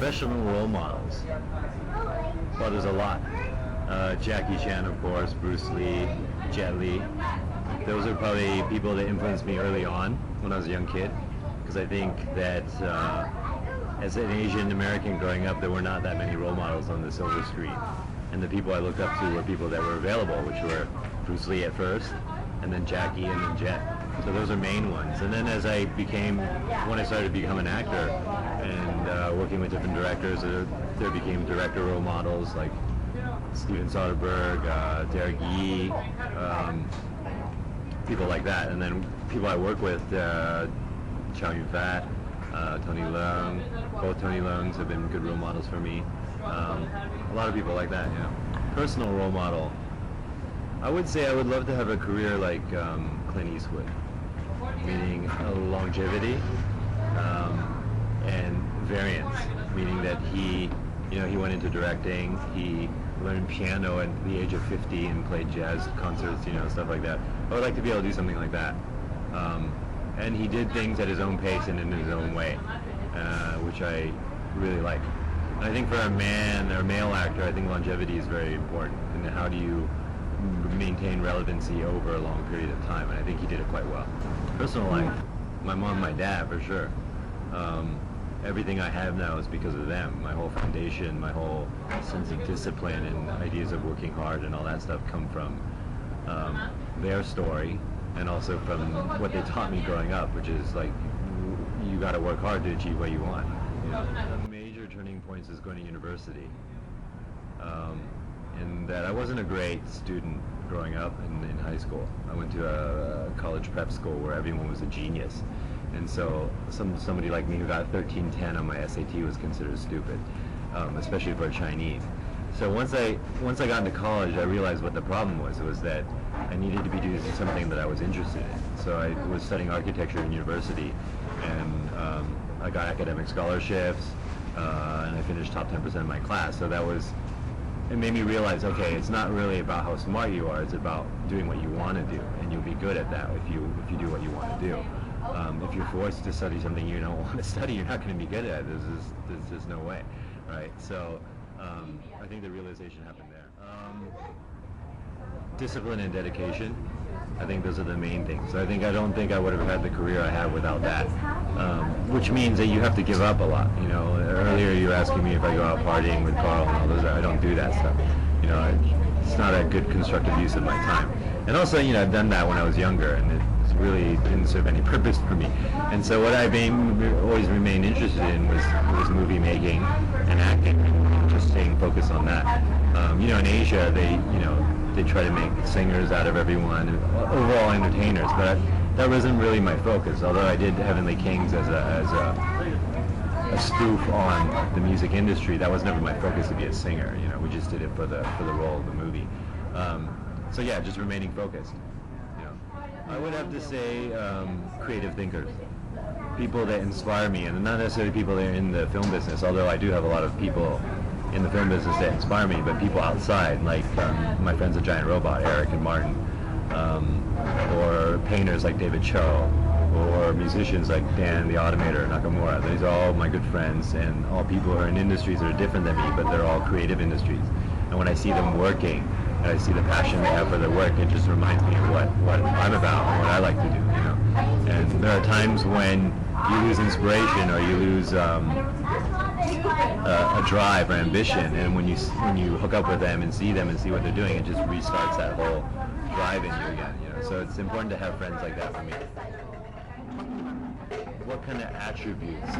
Professional role models. Well, there's a lot. Jackie Chan, of course, Bruce Lee, Jet Li. Those are probably people that influenced me early on when I was a young kid, because I think that as an Asian American growing up, there were not that many role models on the silver screen. And the people I looked up to were people that were available, which were Bruce Lee at first, and then Jackie, and then Jet. So those are main ones. And then as I when I started to become an actor and working with different directors, there became director role models like Steven Soderbergh, Derek Yee, people like that. And then people I work with, Chow Yun-Fat, Tony Leung. Both Tony Leungs have been good role models for me. A lot of people like that, Personal role model. I would say I would love to have a career like Clint Eastwood, meaning longevity and variance, meaning that he went into directing, he learned piano at the age of 50 and played jazz concerts, stuff like that. I would like to be able to do something like that. And he did things at his own pace and in his own way, which I really like. And I think for a man or male actor, I think longevity is very important. And how do you maintain relevancy over a long period of time? And I think he did it quite well. Personal life, my mom, my dad, for sure. Everything I have now is because of them. My whole foundation, my whole sense of discipline and ideas of working hard and all that stuff come from their story, and also from what they taught me growing up, which is like, you got to work hard to achieve what you want. The major turning points is going to university. In that I wasn't a great student growing up in high school. I went to a college prep school where everyone was a genius. And so somebody like me who got 1310 on my SAT was considered stupid, especially for a Chinese. So once I got into college, I realized what the problem was. It was that I needed to be doing something that I was interested in. So I was studying architecture in university, and I got academic scholarships, and I finished top 10% of my class. So it made me realize, okay, it's not really about how smart you are, it's about doing what you want to do, and you'll be good at that if you do what you want to do. If you're forced to study something you don't want to study, you're not going to be good at it. There's just no way, right? So I think the realization happened there. Discipline and dedication. I think those are the main things. I don't think I would have had the career I have without that, which means that you have to give up a lot. Earlier you were asking me if I go out partying with Carl and all those. I don't do that stuff. It's not a good constructive use of my time. And also, I've done that when I was younger, and it really didn't serve any purpose for me. And so what I always remained interested in was movie making and acting, just staying focused on that. In Asia, they try to make singers out of everyone, overall entertainers, but that wasn't really my focus. Although I did Heavenly Kings as a spoof on the music industry, that was never my focus to be a singer. We just did it for the role of the movie. So yeah, just remaining focused. I would have to say creative thinkers, people that inspire me, and not necessarily people that are in the film business, although I do have a lot of people in the film business that inspire me, but people outside, like my friends at Giant Robot, Eric and Martin, or painters like David Cho, or musicians like Dan the Automator, Nakamura. These are all my good friends, and all people who are in industries that are different than me, but they're all creative industries. And when I see them working, and I see the passion they have for their work, it just reminds me of what I'm about and what I like to do. And there are times when you lose inspiration, or you lose a drive or ambition, and when you hook up with them and see what they're doing, it just restarts that whole drive in you again. So it's important to have friends like that for me. What kind of attributes?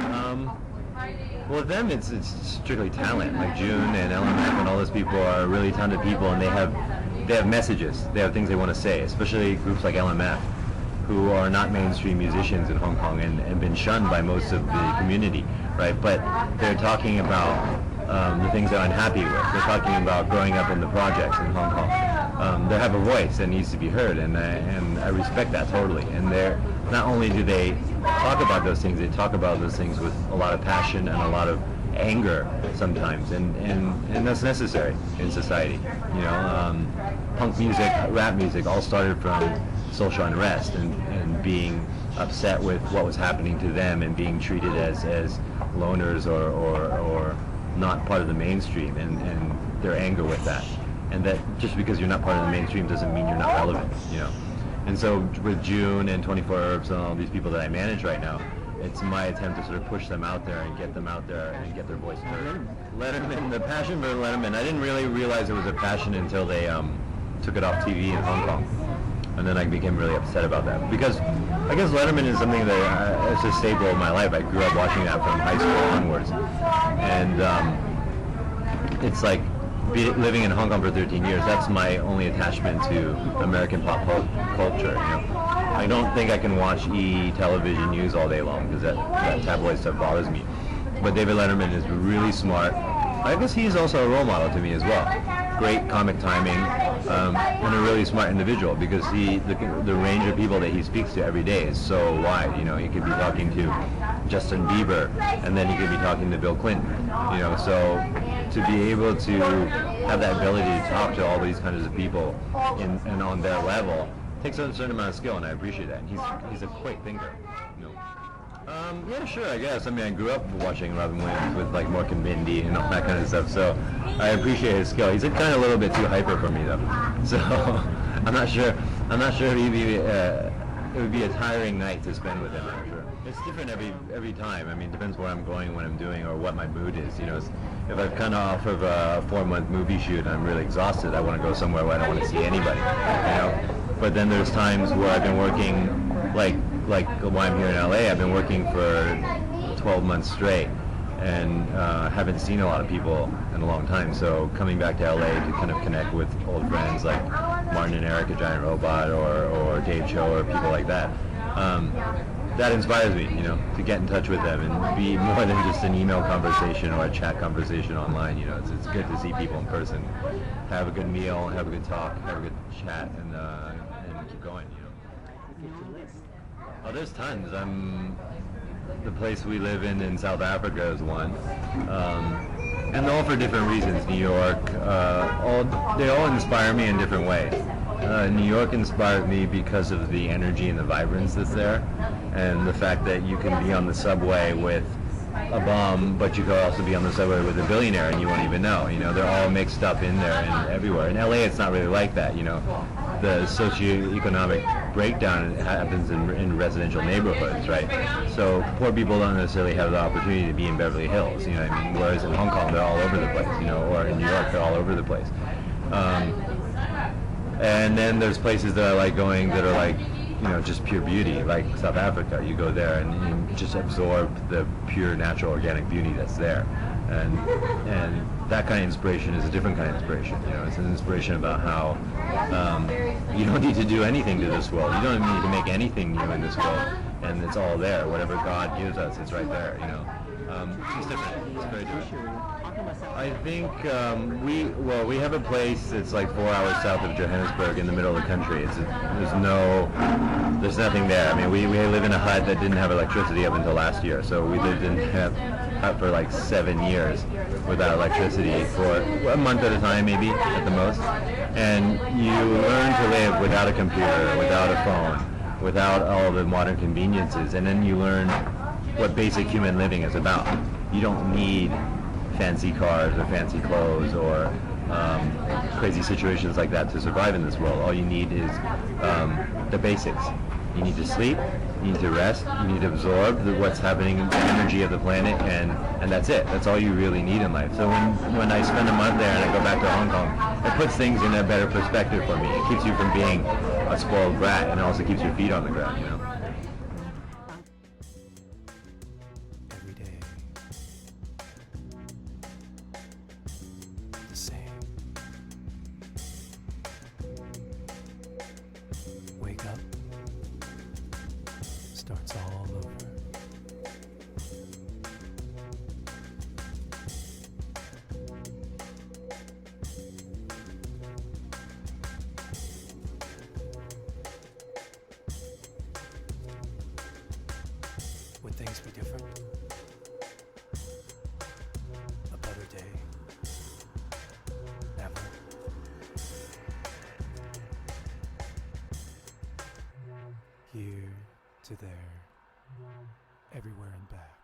Well, with them, it's strictly talent. Like June and LMF and all those people are really talented people, and they have messages. They have things they want to say, especially groups like LMF, who are not mainstream musicians in Hong Kong and been shunned by most of the community, right? But they're talking about the things they're unhappy with. They're talking about growing up in the projects in Hong Kong. They have a voice that needs to be heard, and I respect that totally. And not only do they talk about those things, they talk about those things with a lot of passion and a lot of anger sometimes, and that's necessary in society. Punk music, rap music all started from social unrest and being upset with what was happening to them and being treated as loners or not part of the mainstream, and their anger with that. And that just because you're not part of the mainstream doesn't mean you're not relevant, you know. And so with June and 24 Herbs and all these people that I manage right now, it's my attempt to sort of push them out there and get them out there and get their voice heard. Letterman, the passion for Letterman, I didn't really realize it was a passion until they took it off TV in Hong Kong. And then I became really upset about that. Because I guess Letterman is something that it's a staple of my life. I grew up watching that from high school onwards. And it's like living in Hong Kong for 13 years, that's my only attachment to American pop culture. You know? I don't think I can watch television news all day long because that tabloid stuff bothers me. But David Letterman is really smart. I guess he's also a role model to me as well. Great comic timing, and a really smart individual because the range of people that he speaks to every day is so wide. You know, he could be talking to Justin Bieber, and then he could be talking to Bill Clinton. You know, so to be able to have that ability to talk to all these kinds of people and on their level takes a certain amount of skill, and I appreciate that. And he's a quick thinker. You know. Yeah, sure, I guess. I mean, I grew up watching Robin Williams with like Mork and Mindy and all that kind of stuff, so I appreciate his skill. He's kind of a little bit too hyper for me, though. So I'm not sure it would be a tiring night to spend with him. I'm sure it's different every time. I mean, it depends where I'm going, what I'm doing, or what my mood is. You know, if I'm kind of off of a 4-month movie shoot and I'm really exhausted, I want to go somewhere where I don't want to see anybody. You know, but then there's times where I've been working like while I'm here in LA, I've been working for 12 months straight and haven't seen a lot of people in a long time. So coming back to LA to kind of connect with old friends like Martin and Eric, a Giant Robot, or Dave Cho, or people like that, that inspires me, you know, to get in touch with them and be more than just an email conversation or a chat conversation online. You know, it's good to see people in person, have a good meal, have a good talk, have a good chat, and keep going. You know. Oh, there's tons. The place we live in South Africa is one, and all for different reasons. New York, they all inspire me in different ways. New York inspired me because of the energy and the vibrance that's there, and the fact that you can be on the subway with a bum, but you could also be on the subway with a billionaire and you won't even know. You know, they're all mixed up in there and everywhere. In LA, it's not really like that. You know, the socioeconomic breakdown happens in residential neighborhoods, right? So poor people don't necessarily have the opportunity to be in Beverly Hills. You know what I mean? Whereas in Hong Kong, they're all over the place. You know, or in New York, they're all over the place. And then there's places that I like going that are like, you know, just pure beauty, like South Africa. You go there and you just absorb the pure, natural, organic beauty that's there, and that kind of inspiration is a different kind of inspiration. You know, it's an inspiration about how you don't need to do anything to this world. You don't need to make anything new in this world, and it's all there. Whatever God gives us, it's right there. You know, it's different. It's very different. I think we have a place that's like 4 hours south of Johannesburg in the middle of the country. There's nothing there. I mean, we live in a hut that didn't have electricity up until last year, so we lived in a hut for like 7 years without electricity for a month at a time, maybe at the most. And you learn to live without a computer, without a phone, without all the modern conveniences, and then you learn what basic human living is about. You don't need fancy cars or fancy clothes or crazy situations like that to survive in this world. All you need is the basics. You need to sleep, you need to rest, you need to absorb what's happening in the energy of the planet, and that's it. That's all you really need in life. So when I spend a month there and I go back to Hong Kong, it puts things in a better perspective for me. It keeps you from being a spoiled brat, and it also keeps your feet on the ground, you know. Every day, the same. Wake up, starts all over. Would things be different? A better day? Never. Here to there, everywhere and back.